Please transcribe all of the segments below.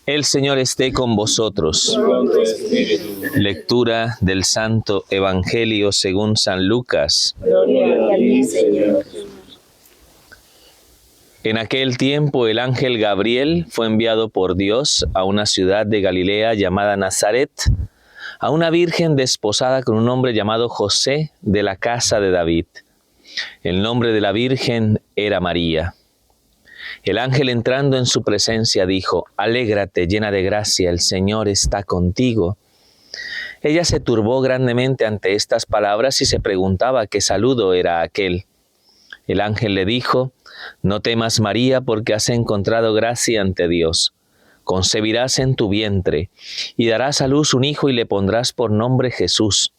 El Señor esté con vosotros. Lectura del Santo Evangelio según San Lucas. Gloria a ti, Señor. En aquel tiempo el ángel Gabriel fue enviado por Dios a una ciudad de Galilea llamada Nazaret, a una virgen desposada con un hombre llamado José de la casa de David. El nombre de la virgen era María. El ángel entrando en su presencia dijo: «Alégrate, llena de gracia, el Señor está contigo». Ella se turbó grandemente ante estas palabras y se preguntaba qué saludo era aquel. El ángel le dijo: «No temas, María, porque has encontrado gracia ante Dios. Concebirás en tu vientre y darás a luz un hijo y le pondrás por nombre Jesús.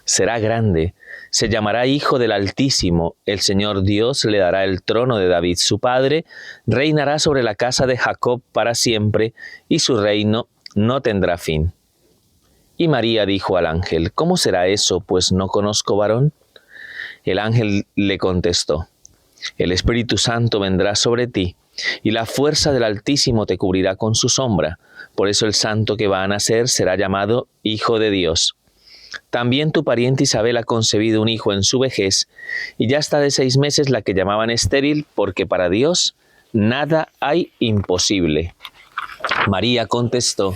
Será grande, se llamará Hijo del Altísimo. El Señor Dios le dará el trono de David su padre, reinará sobre la casa de Jacob para siempre, y su reino no tendrá fin». Y María dijo al ángel: «¿Cómo será eso, pues no conozco varón?». El ángel le contestó: «El Espíritu Santo vendrá sobre ti, y la fuerza del Altísimo te cubrirá con su sombra. Por eso el santo que va a nacer será llamado Hijo de Dios. También tu pariente Isabel ha concebido un hijo en su vejez, y ya está de 6 meses la que llamaban estéril, porque para Dios nada hay imposible». María contestó: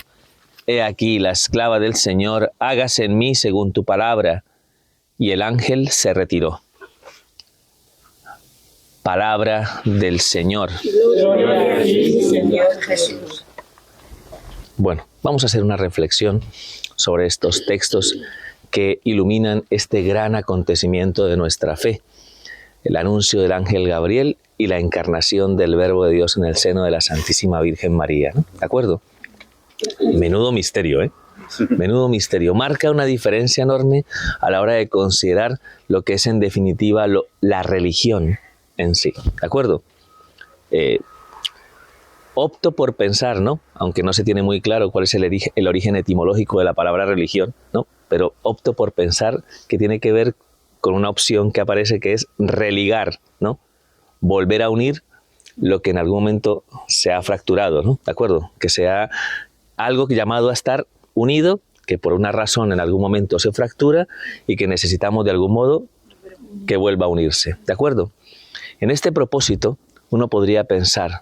«He aquí la esclava del Señor, hágase en mí según tu palabra». Y el ángel se retiró. Palabra del Señor. Gloria a ti, Señor Jesús. Bueno, vamos a hacer una reflexión sobre estos textos que iluminan este gran acontecimiento de nuestra fe, el anuncio del ángel Gabriel y la encarnación del Verbo de Dios en el seno de la Santísima Virgen María, ¿no? ¿De acuerdo? Menudo misterio, ¿eh? Menudo misterio. Marca una diferencia enorme a la hora de considerar lo que es en definitiva la religión en sí, ¿de acuerdo? Opto por pensar, ¿no? Aunque no se tiene muy claro cuál es el origen etimológico de la palabra religión, ¿no? Pero opto por pensar que tiene que ver con una opción que aparece, que es religar, ¿no? Volver a unir lo que en algún momento se ha fracturado, ¿no? ¿De acuerdo? Que sea algo llamado a estar unido, que por una razón en algún momento se fractura y que necesitamos de algún modo que vuelva a unirse, ¿de acuerdo? En este propósito, uno podría pensar,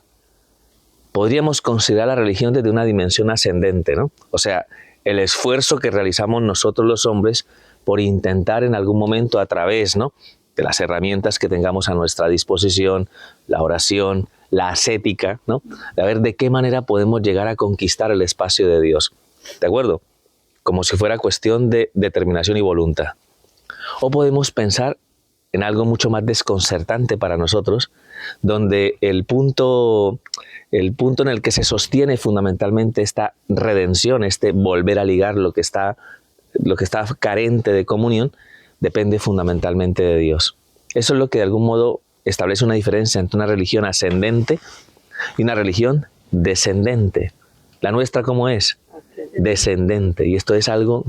podríamos considerar la religión desde una dimensión ascendente, ¿no? O sea, el esfuerzo que realizamos nosotros los hombres por intentar en algún momento a través, ¿no?, de las herramientas que tengamos a nuestra disposición, la oración, la ascética, ¿no?, de ver de qué manera podemos llegar a conquistar el espacio de Dios, ¿de acuerdo? Como si fuera cuestión de determinación y voluntad. O podemos pensar en algo mucho más desconcertante para nosotros, donde el punto en el que se sostiene fundamentalmente esta redención, este volver a ligar lo que está carente de comunión, depende fundamentalmente de Dios. Eso es lo que de algún modo establece una diferencia entre una religión ascendente y una religión descendente. La nuestra, ¿cómo es? Descendente. Y esto es algo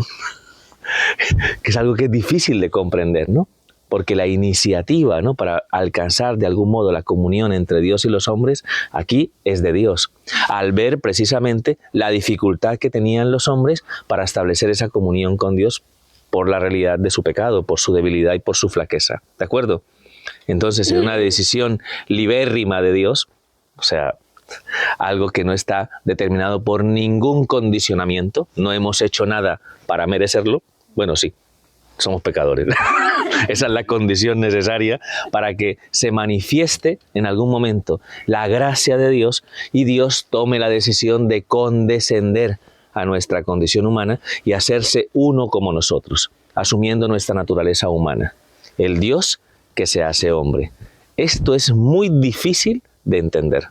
que es difícil de comprender, ¿no? Porque la iniciativa, ¿no?, para alcanzar de algún modo la comunión entre Dios y los hombres, aquí es de Dios, al ver precisamente la dificultad que tenían los hombres para establecer esa comunión con Dios por la realidad de su pecado, por su debilidad y por su flaqueza, ¿de acuerdo? Entonces, en una decisión libérrima de Dios, o sea, algo que no está determinado por ningún condicionamiento, no hemos hecho nada para merecerlo, bueno, sí, somos pecadores. Esa es la condición necesaria para que se manifieste en algún momento la gracia de Dios y Dios tome la decisión de condescender a nuestra condición humana y hacerse uno como nosotros, asumiendo nuestra naturaleza humana. El Dios que se hace hombre. Esto es muy difícil de entender.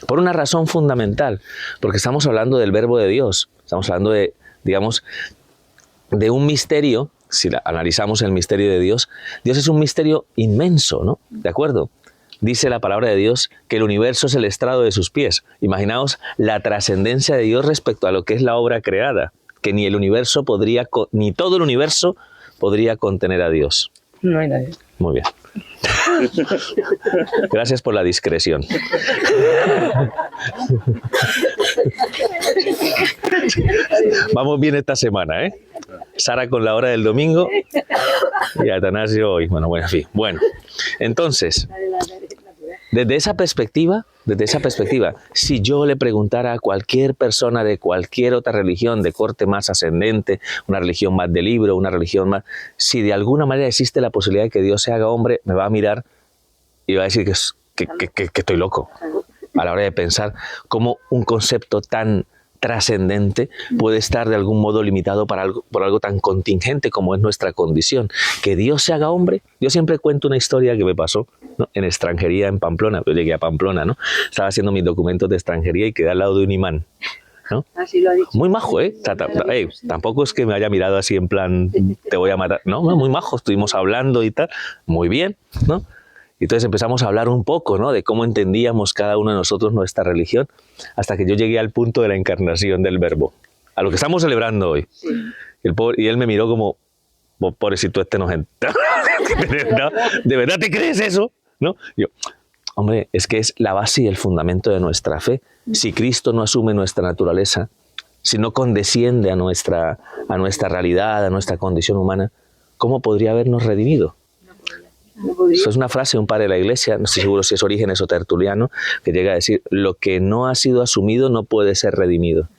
Por una razón fundamental, porque estamos hablando del Verbo de Dios, estamos hablando de, digamos, de un misterio. Si analizamos el misterio de Dios, Dios es un misterio inmenso, ¿no? ¿De acuerdo? Dice la palabra de Dios que el universo es el estrado de sus pies. Imaginaos la trascendencia de Dios respecto a lo que es la obra creada, que ni todo el universo podría contener a Dios. No hay nadie. Muy bien. Gracias por la discreción. Vamos bien esta semana, ¿eh? Sara con la hora del domingo y Atanasio hoy. Bueno, en fin. Bueno, entonces, desde esa perspectiva, si yo le preguntara a cualquier persona de cualquier otra religión de corte más ascendente, una religión más de libro, una religión más, si de alguna manera existe la posibilidad de que Dios se haga hombre, me va a mirar y va a decir que estoy loco a la hora de pensar cómo un concepto tan trascendente puede estar de algún modo limitado por algo tan contingente como es nuestra condición. Que Dios se haga hombre. Yo siempre cuento una historia que me pasó, ¿no?, en extranjería en Pamplona. Yo llegué a Pamplona, ¿no? Estaba haciendo mis documentos de extranjería y quedé al lado de un imán, ¿no? Así lo ha dicho. Muy majo, ¿eh? Tampoco es que me haya mirado así en plan, te voy a matar. No, muy majo. Estuvimos hablando y tal. Muy bien, ¿no? Y entonces empezamos a hablar un poco, ¿no?, de cómo entendíamos cada uno de nosotros nuestra religión, hasta que yo llegué al punto de la encarnación del Verbo, a lo que estamos celebrando hoy. Sí. Y él me miró como, pobrecito, no ¿De verdad te crees eso? ¿No? Yo, hombre, es que es la base y el fundamento de nuestra fe. Si Cristo no asume nuestra naturaleza, si no condesciende a nuestra realidad, a nuestra condición humana, ¿cómo podría habernos redimido? Eso es una frase de un padre de la Iglesia, no estoy seguro si es Orígenes o Tertuliano, que llega a decir: lo que no ha sido asumido no puede ser redimido.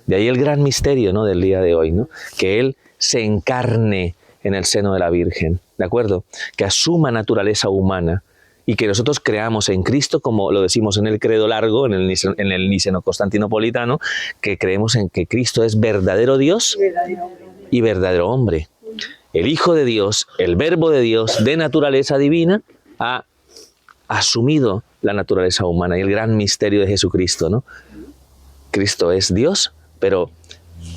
De ahí el gran misterio, ¿no?, del día de hoy, ¿no?, que Él se encarne en el seno de la Virgen, ¿de acuerdo? Que asuma naturaleza humana y que nosotros creamos en Cristo, como lo decimos en el credo largo, en el niceno-constantinopolitano, que creemos en que Cristo es verdadero Dios y verdadero hombre. El Hijo de Dios, el Verbo de Dios, de naturaleza divina, ha asumido la naturaleza humana y el gran misterio de Jesucristo, ¿no? Cristo es Dios, pero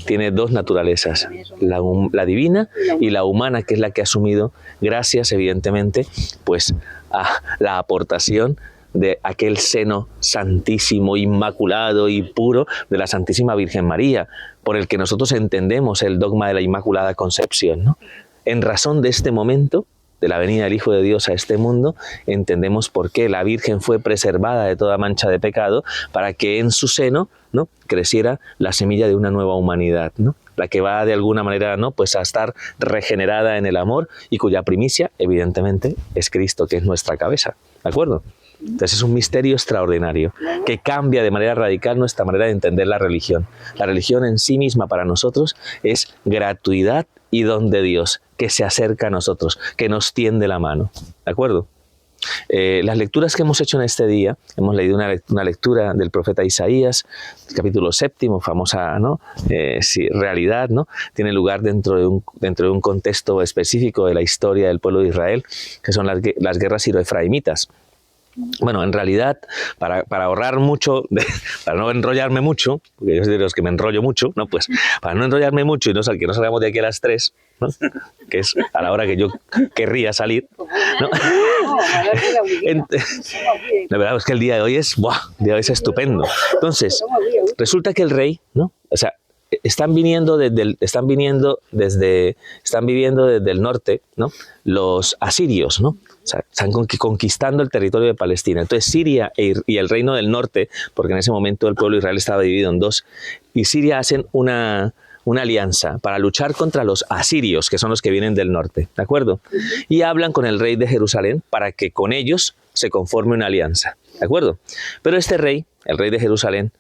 tiene dos naturalezas, la divina y la humana, que es la que ha asumido gracias, evidentemente, pues a la aportación de aquel seno santísimo, inmaculado y puro de la Santísima Virgen María, por el que nosotros entendemos el dogma de la Inmaculada Concepción, ¿no? En razón de este momento, de la venida del Hijo de Dios a este mundo, entendemos por qué la Virgen fue preservada de toda mancha de pecado, para que en su seno, ¿no?, creciera la semilla de una nueva humanidad, ¿no?, la que va de alguna manera, ¿no?, pues a estar regenerada en el amor y cuya primicia, evidentemente, es Cristo, que es nuestra cabeza, ¿de acuerdo? Entonces es un misterio extraordinario que cambia de manera radical nuestra manera de entender la religión. La religión en sí misma para nosotros es gratuidad y don de Dios, que se acerca a nosotros, que nos tiende la mano, ¿de acuerdo? Las lecturas que hemos hecho en este día, hemos leído una lectura del profeta Isaías, capítulo 7, famosa, ¿no?, realidad, ¿no?, tiene lugar dentro de un contexto específico de la historia del pueblo de Israel, que son las guerras siro-efraimitas. Bueno, en realidad, para ahorrar mucho, para no enrollarme mucho, porque yo soy de los que me enrollo mucho, ¿no?, pues para no enrollarme mucho y que no salgamos de aquí a las 3, ¿no?, que es a la hora que yo querría salir, ¿no? La verdad es que el día de hoy es estupendo. Entonces, resulta que el rey, ¿no?, o sea, están viviendo desde el norte, ¿no?, los asirios, ¿no? O sea, están conquistando el territorio de Palestina. Entonces Siria y el reino del norte, porque en ese momento el pueblo de Israel estaba dividido en dos, y Siria hacen una alianza para luchar contra los asirios, que son los que vienen del norte, ¿de acuerdo? Y hablan con el rey de Jerusalén para que con ellos se conforme una alianza, ¿de acuerdo? Pero este rey, el rey de Jerusalén,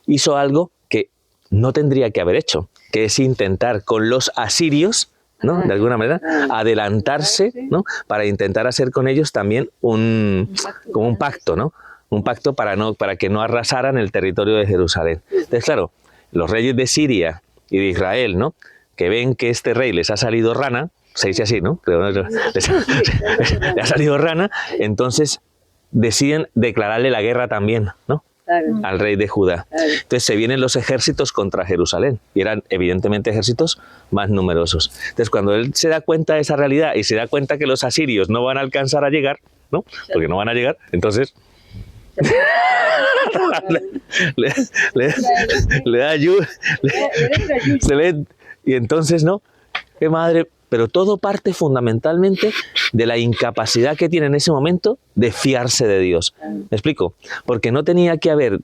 hizo algo que no tendría que haber hecho, que es intentar con los asirios, ¿no?, de alguna manera, adelantarse, ¿no?, para intentar hacer con ellos también como un pacto, ¿no?, un pacto para que no arrasaran el territorio de Jerusalén. Entonces, claro, los reyes de Siria y de Israel, ¿no?, que ven que este rey les ha salido rana, se dice así, ¿no?, les ha salido rana, entonces deciden declararle la guerra también, ¿no?, al rey de Judá. Entonces se vienen los ejércitos contra Jerusalén, y eran evidentemente ejércitos más numerosos. Entonces cuando él se da cuenta de esa realidad y se da cuenta que los asirios no van a alcanzar a llegar, ¿no?, porque no van a llegar, entonces le da ayuda, y entonces, ¿no?, qué madre. Pero todo parte fundamentalmente de la incapacidad que tiene en ese momento de fiarse de Dios. ¿Me explico? Porque no tenía que haber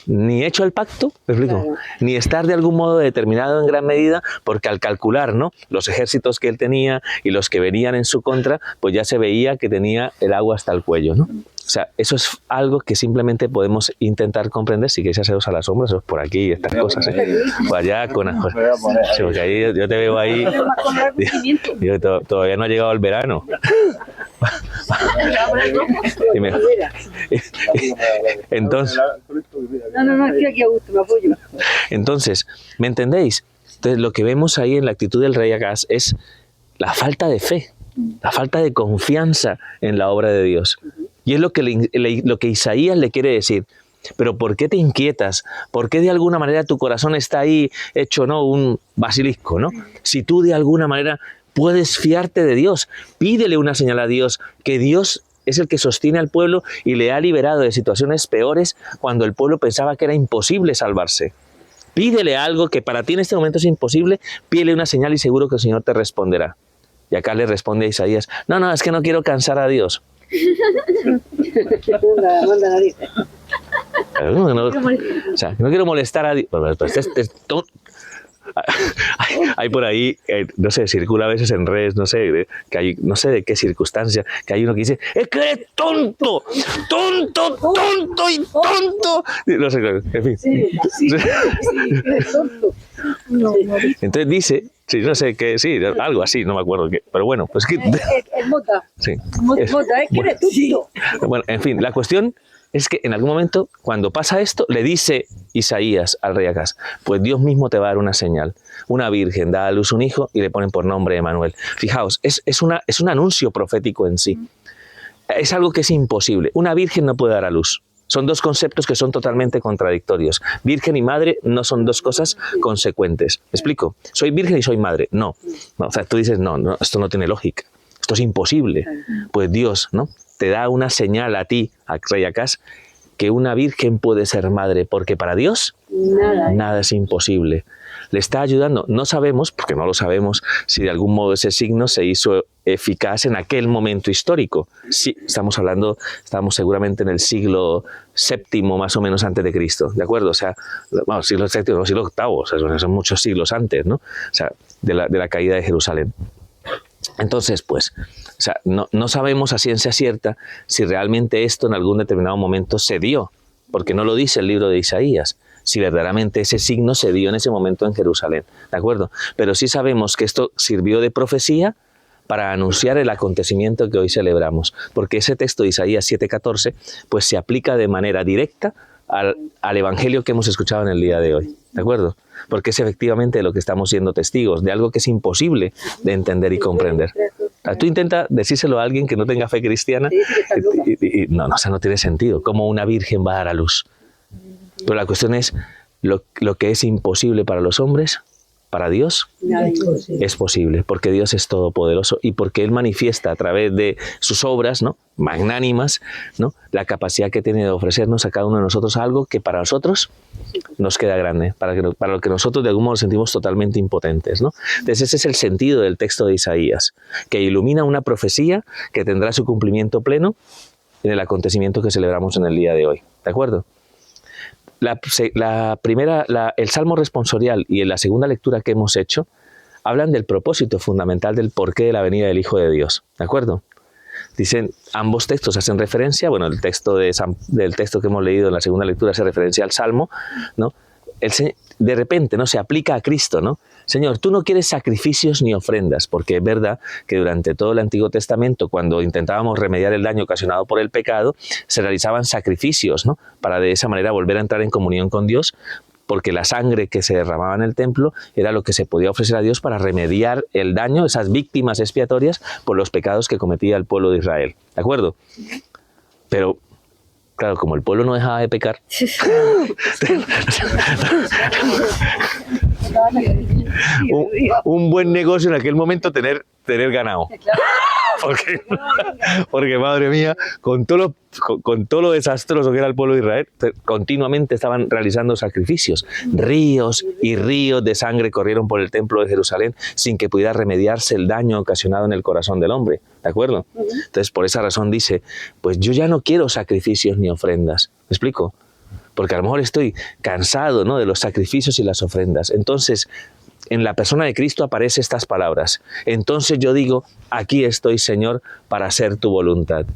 ni hecho el pacto, ¿me explico? Claro. Ni estar de algún modo determinado en gran medida, porque al calcular, ¿no?, los ejércitos que él tenía y los que venían en su contra, pues ya se veía que tenía el agua hasta el cuello, ¿no? O sea, eso es algo que simplemente podemos intentar comprender. Si queréis haceros a las sombras, pues por aquí, estas cosas, ¿eh? Pues allá con... Sí, porque ahí yo te veo ahí... Digo, todavía no ha llegado el verano. Y me- Entonces... No, estoy aquí a gusto, me apoyo. Entonces, ¿me entendéis? Entonces, lo que vemos ahí en la actitud del rey Acaz es la falta de fe, la falta de confianza en la obra de Dios. Y es lo que Isaías le quiere decir. Pero ¿por qué te inquietas? ¿Por qué de alguna manera tu corazón está ahí hecho, ¿no?, un basilisco, ¿no? Si tú de alguna manera puedes fiarte de Dios, pídele una señal a Dios, que Dios es el que sostiene al pueblo y le ha liberado de situaciones peores cuando el pueblo pensaba que era imposible salvarse. Pídele algo que para ti en este momento es imposible, pídele una señal y seguro que el Señor te responderá. Y acá le responde a Isaías, no, es que no quiero cansar a Dios. Manda nariz. O sea, no quiero molestar a Dios. Hay por ahí, no sé, circula a veces en redes, no sé, que hay, no sé de qué circunstancia, que hay uno que dice, es que eres tonto, no sé, en fin. Sí, eres tonto. No. Entonces dice, sí, no sé qué, sí, algo así, no me acuerdo qué, pero bueno, pues que... El mota. Sí. Mota, es que eres tonto. Bueno, en fin, la cuestión es que en algún momento, cuando pasa esto, le dice Isaías al rey Acaz, pues Dios mismo te va a dar una señal. Una virgen da a luz un hijo y le ponen por nombre Emanuel. Fijaos, es un anuncio profético en sí. Es algo que es imposible. Una virgen no puede dar a luz. Son dos conceptos que son totalmente contradictorios. Virgen y madre no son dos cosas consecuentes. ¿Me explico? Soy virgen y soy madre. No. O sea, tú dices, no, esto no tiene lógica. Esto es imposible. Pues Dios, ¿no?, te da una señal a ti, a rey Acaz, que una virgen puede ser madre, porque para Dios nada es imposible. Le está ayudando. No sabemos, porque no lo sabemos, si de algún modo ese signo se hizo eficaz en aquel momento histórico. Sí, estamos seguramente en el siglo VII, más o menos antes de Cristo, ¿de acuerdo? O sea, bueno, siglo VII, no, siglo VIII, o sea, son muchos siglos antes, ¿no? O sea, de la caída de Jerusalén. Entonces, pues, o sea, no sabemos a ciencia cierta si realmente esto en algún determinado momento se dio, porque no lo dice el libro de Isaías, si verdaderamente ese signo se dio en ese momento en Jerusalén, ¿de acuerdo? Pero sí sabemos que esto sirvió de profecía para anunciar el acontecimiento que hoy celebramos, porque ese texto de Isaías 7:14, pues se aplica de manera directa al evangelio que hemos escuchado en el día de hoy, ¿de acuerdo? Porque es efectivamente de lo que estamos siendo testigos, de algo que es imposible de entender y comprender. Tú intenta decírselo a alguien que no tenga fe cristiana y no tiene sentido. ¿Cómo una virgen va a dar a luz? Pero la cuestión es, lo que es imposible para los hombres, para Dios es posible, porque Dios es todopoderoso y porque Él manifiesta a través de sus obras, ¿no?, magnánimas, ¿no?, la capacidad que tiene de ofrecernos a cada uno de nosotros algo que para nosotros nos queda grande, para lo que nosotros de algún modo sentimos totalmente impotentes, ¿no? Entonces ese es el sentido del texto de Isaías, que ilumina una profecía que tendrá su cumplimiento pleno en el acontecimiento que celebramos en el día de hoy, ¿de acuerdo? El Salmo responsorial y en la segunda lectura que hemos hecho hablan del propósito fundamental del porqué de la venida del Hijo de Dios, ¿de acuerdo? Dicen, ambos textos hacen referencia, bueno, el texto del texto que hemos leído en la segunda lectura hace referencia al Salmo, ¿no? De repente, ¿no?, se aplica a Cristo, ¿no? Señor, tú no quieres sacrificios ni ofrendas, porque es verdad que durante todo el Antiguo Testamento, cuando intentábamos remediar el daño ocasionado por el pecado, se realizaban sacrificios, ¿no?, para de esa manera volver a entrar en comunión con Dios, porque la sangre que se derramaba en el templo era lo que se podía ofrecer a Dios para remediar el daño, esas víctimas expiatorias por los pecados que cometía el pueblo de Israel, ¿de acuerdo? Pero claro, como el pueblo no dejaba de pecar, un buen negocio en aquel momento tener ganado. Porque madre mía, con todo lo desastroso que era el pueblo de Israel, continuamente estaban realizando sacrificios. Ríos y ríos de sangre corrieron por el templo de Jerusalén sin que pudiera remediarse el daño ocasionado en el corazón del hombre, ¿de acuerdo? Entonces, por esa razón dice, pues yo ya no quiero sacrificios ni ofrendas. ¿Me explico? porque a lo mejor estoy cansado, ¿no?, de los sacrificios y las ofrendas. Entonces, en la persona de Cristo aparecen estas palabras. Entonces yo digo, aquí estoy, Señor, para hacer tu voluntad.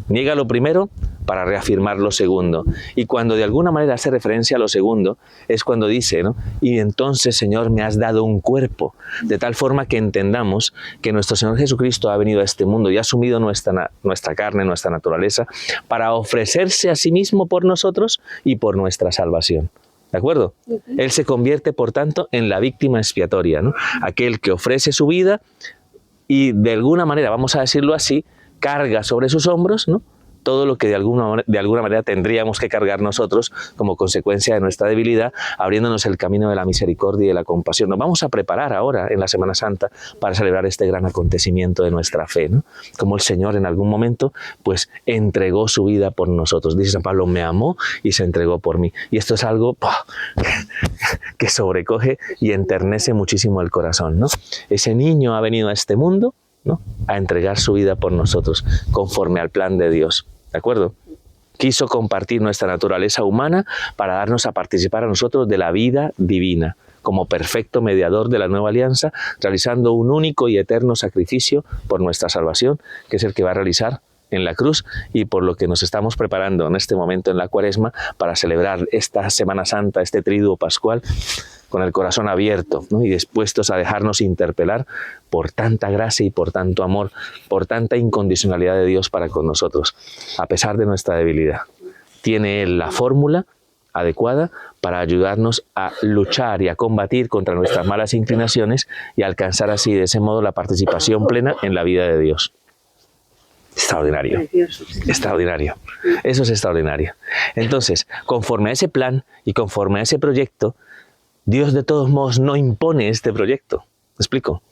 Niega lo primero para reafirmar lo segundo. Y cuando de alguna manera hace referencia a lo segundo, es cuando dice, ¿no?, y entonces, Señor, me has dado un cuerpo. De tal forma que entendamos que nuestro Señor Jesucristo ha venido a este mundo y ha asumido nuestra carne, nuestra naturaleza, para ofrecerse a sí mismo por nosotros y por nuestra salvación. ¿De acuerdo? Él se convierte, por tanto, en la víctima expiatoria, ¿no? Aquel que ofrece su vida y de alguna manera, vamos a decirlo así, carga sobre sus hombros, ¿no?, todo lo que de alguna manera tendríamos que cargar nosotros como consecuencia de nuestra debilidad, abriéndonos el camino de la misericordia y de la compasión. Nos vamos a preparar ahora en la Semana Santa para celebrar este gran acontecimiento de nuestra fe, ¿no? Como el Señor en algún momento pues entregó su vida por nosotros. Dice San Pablo, me amó y se entregó por mí. Y esto es algo que sobrecoge y enternece muchísimo el corazón, ¿no? Ese niño ha venido a este mundo, ¿no?, a entregar su vida por nosotros, conforme al plan de Dios. ¿De acuerdo? Quiso compartir nuestra naturaleza humana para darnos a participar a nosotros de la vida divina, como perfecto mediador de la nueva alianza, realizando un único y eterno sacrificio por nuestra salvación, que es el que va a realizar en la cruz y por lo que nos estamos preparando en este momento en la Cuaresma para celebrar esta Semana Santa, este Triduo Pascual, con el corazón abierto, ¿no?, y dispuestos a dejarnos interpelar por tanta gracia y por tanto amor, por tanta incondicionalidad de Dios para con nosotros, a pesar de nuestra debilidad. Tiene Él la fórmula adecuada para ayudarnos a luchar y a combatir contra nuestras malas inclinaciones y alcanzar así de ese modo la participación plena en la vida de Dios. Extraordinario, extraordinario. Eso es extraordinario. Entonces, conforme a ese plan y conforme a ese proyecto, Dios de todos modos no impone este proyecto, ¿me explico?,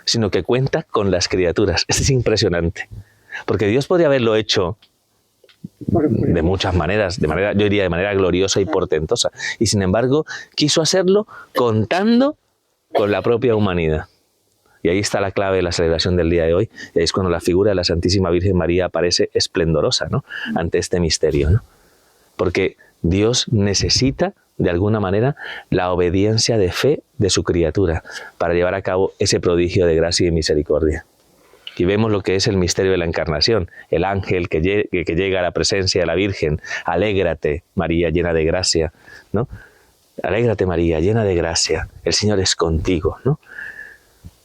sino que cuenta con las criaturas. Esto es impresionante, porque Dios podría haberlo hecho de muchas maneras, yo diría de manera gloriosa y portentosa, y sin embargo quiso hacerlo contando con la propia humanidad. Y ahí está la clave de la celebración del día de hoy, y ahí es cuando la figura de la Santísima Virgen María aparece esplendorosa, ¿no?, ante este misterio, ¿no?, porque Dios necesita de alguna manera la obediencia de fe de su criatura para llevar a cabo ese prodigio de gracia y misericordia. Y vemos lo que es el misterio de la encarnación, el ángel que llega a la presencia de la Virgen. Alégrate, María, llena de gracia, ¿no? Alégrate, María, llena de gracia, el Señor es contigo, ¿no?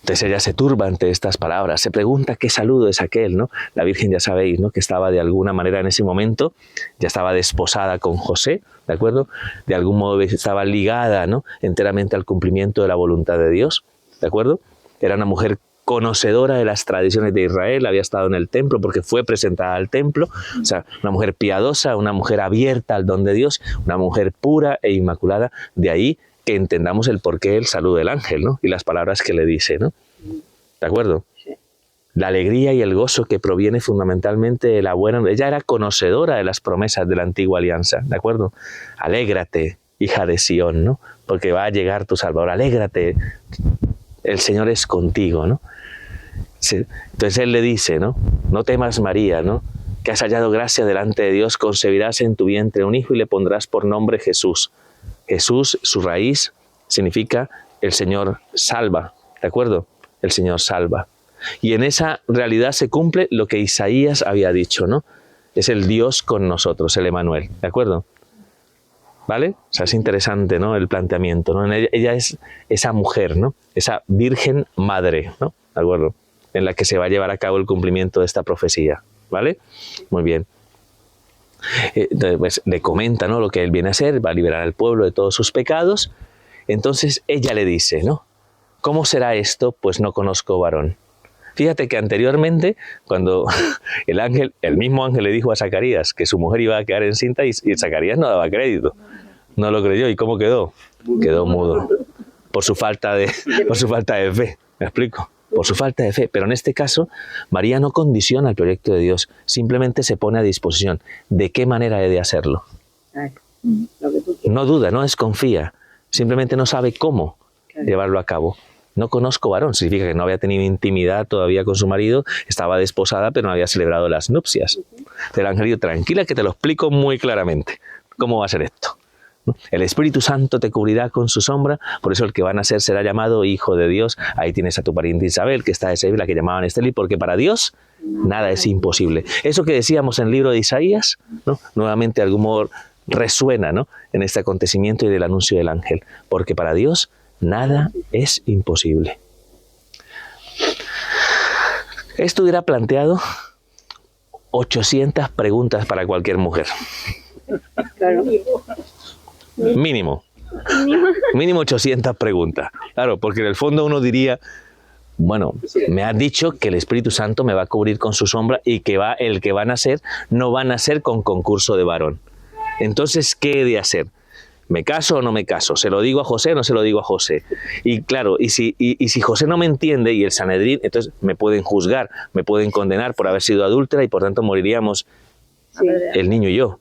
Entonces ella se turba ante estas palabras, se pregunta qué saludo es aquel, ¿no? La Virgen, ya sabéis, ¿no?, que estaba de alguna manera en ese momento, ya estaba desposada con José, ¿de acuerdo? De algún modo estaba ligada, ¿no?, enteramente al cumplimiento de la voluntad de Dios, ¿de acuerdo? Era una mujer conocedora de las tradiciones de Israel, había estado en el templo porque fue presentada al templo, o sea, una mujer piadosa, una mujer abierta al don de Dios, una mujer pura e inmaculada, de ahí que entendamos el porqué del saludo del ángel, ¿no?, y las palabras que le dice, ¿no? ¿De acuerdo? Sí. La alegría y el gozo que proviene fundamentalmente de la buena... Ella era conocedora de las promesas de la antigua alianza, ¿de acuerdo? Alégrate, hija de Sión, ¿no?, porque va a llegar tu Salvador. Alégrate, el Señor es contigo, ¿no? Sí. Entonces Él le dice, ¿no?, no temas, María, ¿no?, que has hallado gracia delante de Dios, concebirás en tu vientre un hijo y le pondrás por nombre Jesús. Jesús, su raíz, significa el Señor salva, ¿de acuerdo? El Señor salva. Y en esa realidad se cumple lo que Isaías había dicho, ¿no? Es el Dios con nosotros, el Emmanuel, ¿de acuerdo? ¿Vale? O sea, es interesante, ¿no?, el planteamiento, ¿no? Ella es esa mujer, ¿no?, esa Virgen Madre, ¿no?, ¿de acuerdo?, en la que se va a llevar a cabo el cumplimiento de esta profecía, ¿vale? Muy bien. Entonces, pues, le comenta, ¿no?, lo que él viene a hacer, va a liberar al pueblo de todos sus pecados. Entonces ella le dice, ¿no?, ¿cómo será esto? Pues no conozco varón. Fíjate que anteriormente, cuando el mismo ángel le dijo a Zacarías que su mujer iba a quedar encinta, y Zacarías no daba crédito, no lo creyó. ¿Y cómo quedó? Quedó mudo, por su falta de fe, ¿me explico? Por su falta de fe. Pero en este caso, María no condiciona el proyecto de Dios, simplemente se pone a disposición. ¿De qué manera he de hacerlo? No duda, no desconfía, simplemente no sabe cómo llevarlo a cabo. No conozco varón, significa que no había tenido intimidad todavía con su marido, estaba desposada, pero no había celebrado las nupcias. El ángel dijo, tranquila, que te lo explico muy claramente. ¿Cómo va a ser esto? ¿no? El Espíritu Santo te cubrirá con su sombra, por eso el que va a nacer será llamado Hijo de Dios. Ahí tienes a tu pariente Isabel, que está de Sevilla, la que llamaban Esteli, porque para Dios nada es imposible. Eso que decíamos en el libro de Isaías, ¿no? Nuevamente de algún modo resuena, ¿no? En este acontecimiento y del anuncio del ángel, porque para Dios nada es imposible. Esto hubiera planteado 800 preguntas para cualquier mujer. Claro. Mínimo 800 preguntas. Claro, porque en el fondo uno diría, bueno, me has dicho que el Espíritu Santo me va a cubrir con su sombra y que el que va a nacer no va a nacer con concurso de varón. Entonces, ¿qué he de hacer? ¿Me caso o no me caso? ¿Se lo digo a José o no se lo digo a José? Y claro, y si José no me entiende y el Sanedrín, entonces me pueden juzgar, me pueden condenar por haber sido adúltera y por tanto moriríamos el niño y yo.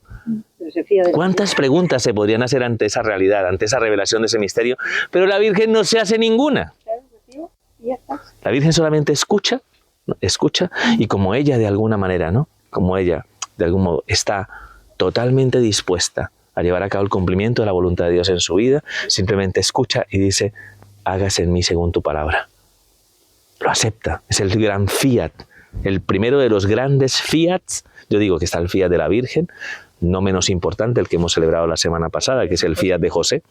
¿Cuántas preguntas se podrían hacer ante esa realidad, ante esa revelación de ese misterio? Pero la Virgen no se hace ninguna. La Virgen solamente escucha, ¿no? Escucha, y como ella de alguna manera, ¿no? Como ella de algún modo está totalmente dispuesta a llevar a cabo el cumplimiento de la voluntad de Dios en su vida, simplemente escucha y dice, hágase en mí según tu palabra. Lo acepta, es el gran fiat, el primero de los grandes fiats. Yo digo que está el fiat de la Virgen, no menos importante el que hemos celebrado la semana pasada, que es el fiat de José,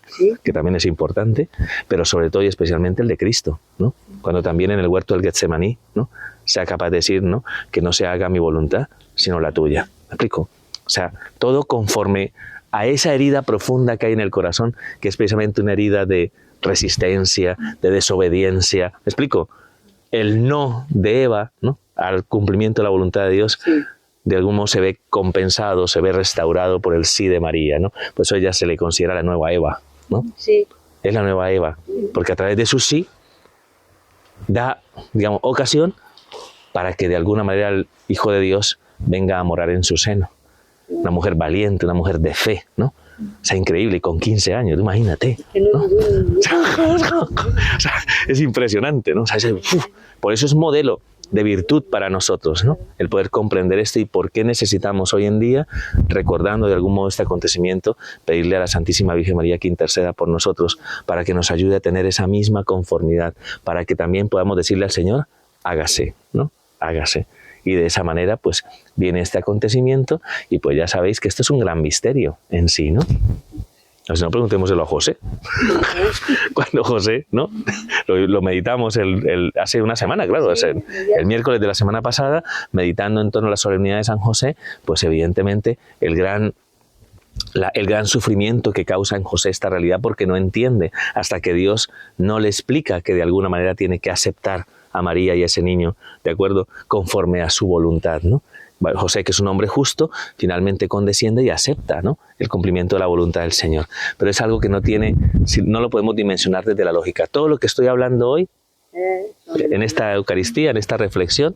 que también es importante, pero sobre todo y especialmente el de Cristo, ¿no? Cuando también en el huerto del Getsemaní, ¿no? Sea capaz de decir, ¿no? Que no se haga mi voluntad, sino la tuya. ¿Me explico? O sea, todo conforme a esa herida profunda que hay en el corazón, que es precisamente una herida de resistencia, de desobediencia. ¿Me explico? El no de Eva, ¿no? Al cumplimiento de la voluntad de Dios, de algún modo se ve compensado, se ve restaurado por el sí de María, ¿no? Por eso ella se le considera la nueva Eva, ¿no? Sí. Es la nueva Eva, porque a través de su sí da, digamos, ocasión para que de alguna manera el Hijo de Dios venga a morar en su seno. Una mujer valiente, una mujer de fe, ¿no? O sea, increíble, con 15 años, imagínate, ¿no? O sea, es impresionante, ¿no? O sea, por eso es modelo de virtud para nosotros, ¿no? El poder comprender esto y por qué necesitamos hoy en día, recordando de algún modo este acontecimiento, pedirle a la Santísima Virgen María que interceda por nosotros para que nos ayude a tener esa misma conformidad, para que también podamos decirle al Señor, hágase, ¿no? Hágase. Y de esa manera, pues, viene este acontecimiento y pues ya sabéis que esto es un gran misterio en sí, ¿no? O sea, no preguntémoselo a José. Cuando José, ¿no? Lo meditamos hace una semana, claro, el miércoles de la semana pasada, meditando en torno a la solemnidad de San José, pues evidentemente el gran sufrimiento que causa en José esta realidad porque no entiende hasta que Dios no le explica que de alguna manera tiene que aceptar a María y a ese niño, ¿de acuerdo? Conforme a su voluntad, ¿no? José, que es un hombre justo, finalmente condesciende y acepta, ¿no? El cumplimiento de la voluntad del Señor. Pero es algo que no lo podemos dimensionar desde la lógica. Todo lo que estoy hablando hoy, en esta Eucaristía, en esta reflexión,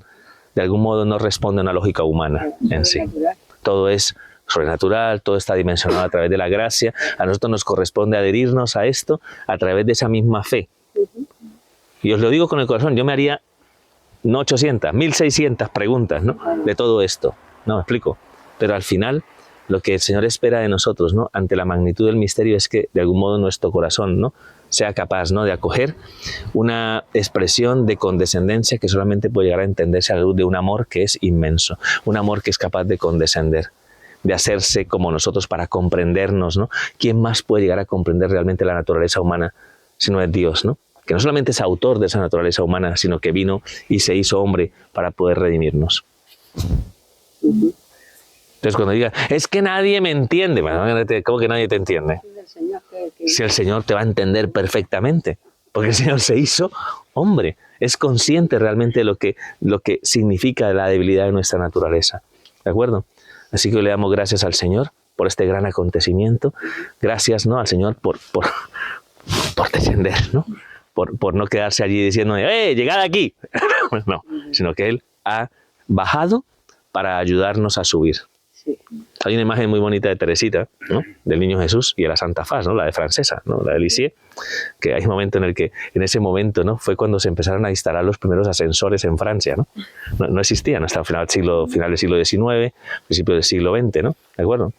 de algún modo no responde a una lógica humana en sí. Todo es sobrenatural, todo está dimensionado a través de la gracia. A nosotros nos corresponde adherirnos a esto a través de esa misma fe. Y os lo digo con el corazón, yo me haría no 800, 1600 preguntas, ¿no? De todo esto. No, me explico. Pero al final, lo que el Señor espera de nosotros, ¿no? Ante la magnitud del misterio es que de algún modo nuestro corazón, ¿no? Sea capaz, ¿no? De acoger una expresión de condescendencia que solamente puede llegar a entenderse a la luz de un amor que es inmenso. Un amor que es capaz de condescender, de hacerse como nosotros para comprendernos, ¿no? ¿Quién más puede llegar a comprender realmente la naturaleza humana si no es Dios, ¿no? Que no solamente es autor de esa naturaleza humana, sino que vino y se hizo hombre para poder redimirnos. Entonces cuando diga, es que nadie me entiende, bueno, ¿cómo que nadie te entiende? Si el Señor te va a entender perfectamente, porque el Señor se hizo hombre, es consciente realmente de lo que significa la debilidad de nuestra naturaleza, ¿de acuerdo? Así que le damos gracias al Señor por este gran acontecimiento, gracias, ¿no? Al Señor por descender, ¿no? Por no quedarse allí diciendo, llegad aquí. No, sino que Él ha bajado para ayudarnos a subir. Sí. Hay una imagen muy bonita de Teresita, ¿no? Del Niño Jesús y de la Santa Faz, ¿no? La de Francesa, ¿no? La de Lisieux, que hay un momento en ese momento, ¿no? Fue cuando se empezaron a instalar los primeros ascensores en Francia, ¿no? No existían hasta el final del siglo XIX, principio del siglo XX, ¿no? ¿De acuerdo?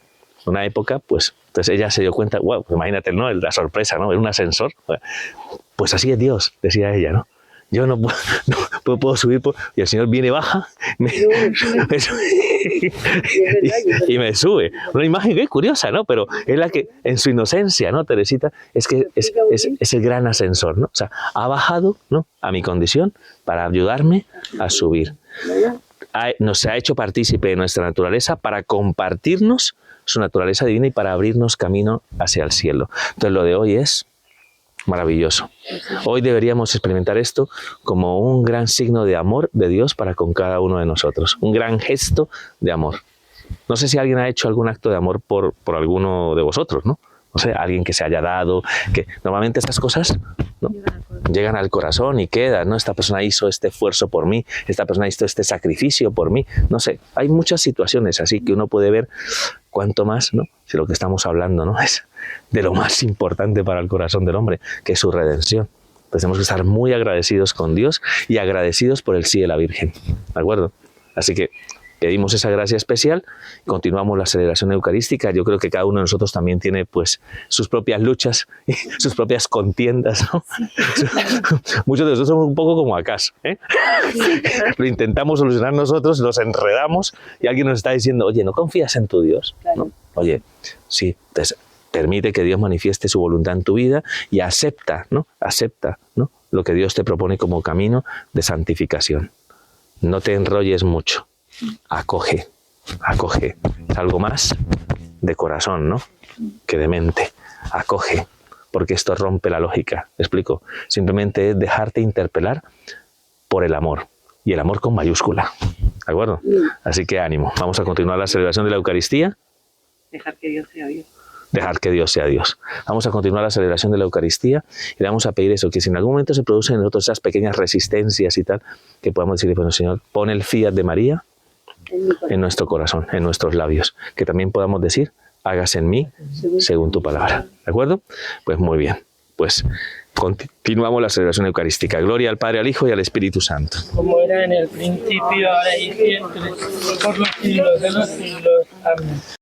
una época, pues entonces ella se dio cuenta, wow, imagínate, ¿no? La sorpresa, ¿no? Era un ascensor. Pues así es Dios, decía ella, ¿no? Yo no puedo subir, y el Señor viene, baja, y me sube. Una imagen que es curiosa, ¿no? Pero es la que, en su inocencia, ¿no, Teresita? Es que es el gran ascensor, ¿no? O sea, ha bajado, ¿no?, a mi condición para ayudarme a subir. Nos ha hecho partícipe de nuestra naturaleza para compartirnos su naturaleza divina y para abrirnos camino hacia el cielo. Entonces lo de hoy es maravilloso. Hoy deberíamos experimentar esto como un gran signo de amor de Dios para con cada uno de nosotros. Un gran gesto de amor. No sé si alguien ha hecho algún acto de amor por alguno de vosotros, ¿no? No sé, alguien que se haya dado, que normalmente esas cosas, ¿no?, llegan al corazón y quedan, ¿no? Esta persona hizo este esfuerzo por mí, esta persona hizo este sacrificio por mí. No sé, hay muchas situaciones así que uno puede ver cuánto más, ¿no?, si lo que estamos hablando, ¿no?, es de lo más importante para el corazón del hombre, que es su redención. Pues tenemos que estar muy agradecidos con Dios y agradecidos por el sí de la Virgen, ¿de acuerdo? Así que pedimos esa gracia especial, continuamos la celebración eucarística. Yo creo que cada uno de nosotros también tiene pues sus propias luchas, sus propias contiendas, ¿no? Muchos de nosotros somos un poco como Acaz, ¿eh? Lo intentamos solucionar nosotros, nos enredamos y alguien nos está diciendo, oye, ¿no confías en tu Dios? ¿No? Oye, sí, entonces permite que Dios manifieste su voluntad en tu vida y acepta, ¿no? Acepta, ¿no?, lo que Dios te propone como camino de santificación. No te enrolles mucho. Acoge, es algo más de corazón, ¿no?, que de mente. Acoge, porque esto rompe la lógica. ¿Me explico? Simplemente es dejarte interpelar por el amor, y el amor con mayúscula, ¿de acuerdo? Así que ánimo, vamos a continuar la celebración de la Eucaristía. Dejar que Dios sea Dios. Dejar que Dios sea Dios. Vamos a continuar la celebración de la Eucaristía y le vamos a pedir eso, que si en algún momento se producen en nosotros esas pequeñas resistencias y tal, que podamos decirle, bueno, Señor, pon el fiat de María en nuestro corazón, en nuestros labios, que también podamos decir, hágase en mí según tu palabra. ¿De acuerdo? Pues muy bien. Pues continuamos la celebración eucarística. Gloria al Padre, al Hijo y al Espíritu Santo. Como era en el principio, ahora y siempre, por los siglos de los siglos. Amén.